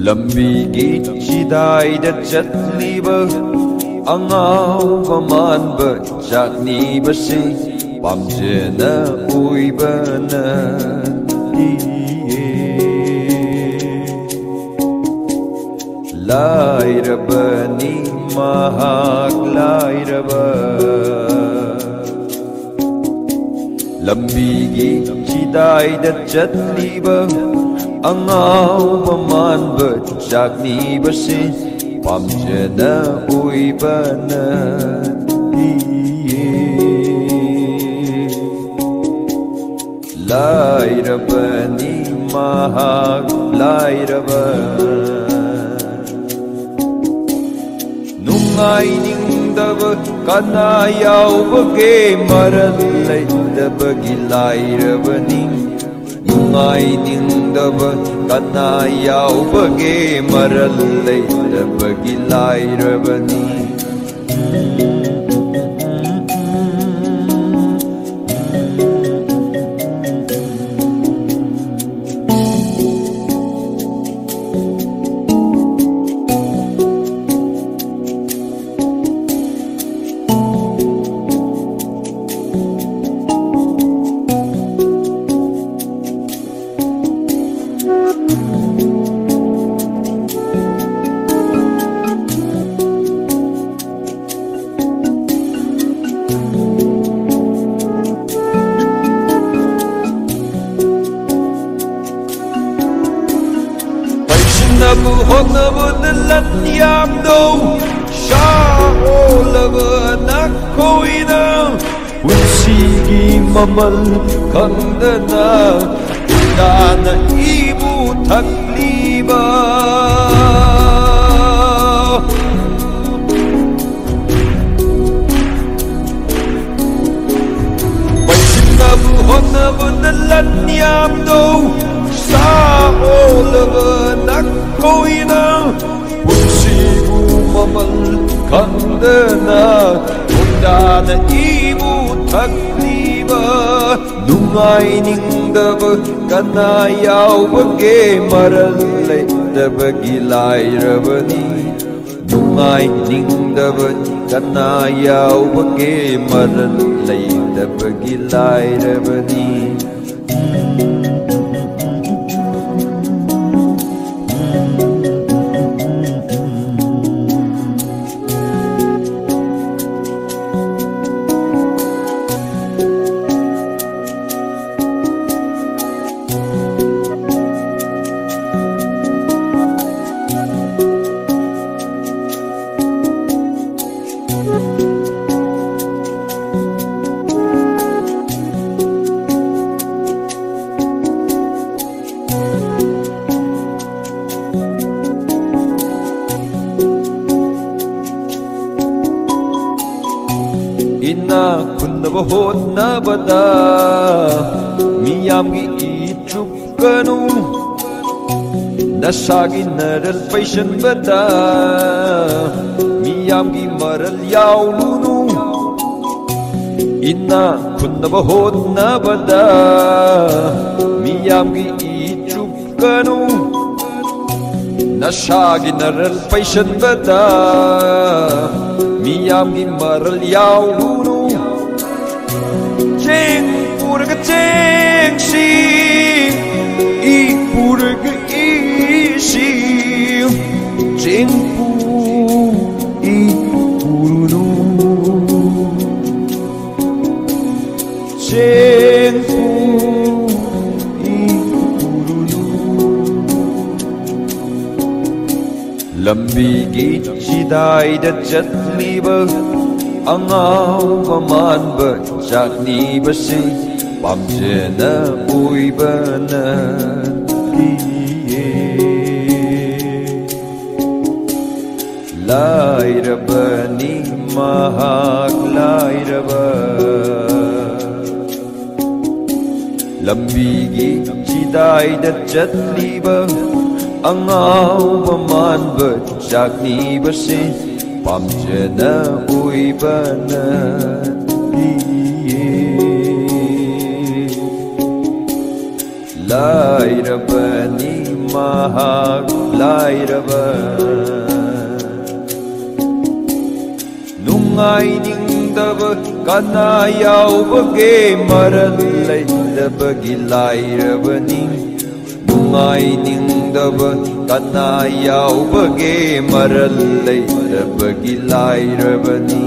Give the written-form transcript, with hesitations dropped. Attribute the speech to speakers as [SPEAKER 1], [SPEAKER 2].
[SPEAKER 1] ꯂꯝꯕꯤꯒꯤ ꯆꯤꯗꯥꯏꯗ ꯆꯠꯂꯤꯕ ꯑꯉꯥꯎꯕ ꯃꯥꯟꯕ ꯆꯥꯛꯅꯤꯕꯁꯤ ꯄꯥꯝꯖꯅ ꯑꯣꯏꯕ ꯅꯠꯇꯤꯌꯦ ꯂꯥꯏꯔꯕꯅꯤ ꯃꯍꯥꯛ ꯂꯥꯏꯔꯕ ꯂꯝꯕꯤꯒꯤ ꯆꯤꯗꯥꯏꯗ ꯆꯠꯂꯤꯕ ꯑꯉꯥꯎꯕ ꯃꯥꯟꯕ ꯆꯥꯛꯅꯤꯕꯁꯤ ꯄꯥꯝꯖꯅ ꯑꯣꯏꯕ ꯅꯠꯇꯤꯌꯦ ꯂꯥꯏꯔꯕꯅꯤ ꯃꯍꯥꯛ ꯂꯥꯏꯔꯕ ꯅꯨꯡꯉꯥꯏꯅꯤꯡꯗꯕ ꯀꯅꯥ ꯌꯥꯎꯕꯒꯦ ꯃꯔꯜ ꯂꯩꯇꯕꯒꯤ ꯂꯥꯏꯔꯕꯅꯤ ꯅꯨꯡꯉꯥꯏꯅꯤꯡꯗꯕ ꯀꯅꯥ ꯌꯥꯎꯕꯒꯦ ꯃꯔꯜ ꯂꯩꯇꯕꯒꯤ ꯂꯥꯏꯔꯕꯅꯤ ꯍꯣꯠꯅꯕꯗ ꯂꯟ ꯌꯥꯝꯗꯣ ꯁꯥꯑꯣꯜꯂꯕ ꯅꯈꯣꯏꯅ ꯄꯨꯟꯁꯤꯒꯤ ꯃꯃꯜ ꯈꯪꯗꯅ ꯇꯥꯅ ꯏꯕꯨ ꯊꯛꯂꯤꯕ ꯄꯩꯁꯤꯟꯅꯕ ꯍꯣꯠꯅꯕꯗ ꯂꯟ ꯌꯥꯝꯗꯣ ꯁꯥꯑꯣꯜꯂꯕ ꯅꯈꯣꯏꯅ ꯄꯨꯟꯁꯤꯕꯨ ꯃꯃꯜ ꯈꯪꯗꯅ ꯈꯨꯟꯗꯥꯅ ꯏꯕꯨ ꯊꯛꯂꯤꯕ ꯅꯨꯡꯉꯥꯏꯅꯤꯡꯗꯕ ꯀꯅꯥ ꯌꯥꯎꯕꯒꯦ ꯃꯔꯜ ꯂꯩꯇꯕꯒꯤ ꯂꯥꯏꯔꯕꯅꯤ ꯅꯨꯡꯉꯥꯏꯅꯤꯡꯗꯕ ꯀꯅꯥ ꯌꯥꯎꯕꯒꯦ ಮರಲ್ ಲೈದ ಬಗಿಲಾಯಿರಬನಿ ina kunnaba hotnabada miyamgi ichupkanu nasagi naral paishanbada miyamgi maral yaulunu ina kunnaba hotnabada miyamgi ichupkanu nasagi naral paishanbada miyamgi maral yaulunu Jeng purga jeng si I purga I si Jeng pu I purunu Jeng pu I purunu Lambigi chidai da jatliba Angaw pamanba Jakniba si Pamjena uiba natiye Lairaba ni mahak lairaba Lambigi chidai da jatliba Angaw pamanba Jakniba si Pamjena uiba natiye Lairaba ni mahak lairaba nungai ningdaba kana yaubage maral leidabagi lairabani nungai ningdaba kana yaubage maral leidabagi lairabani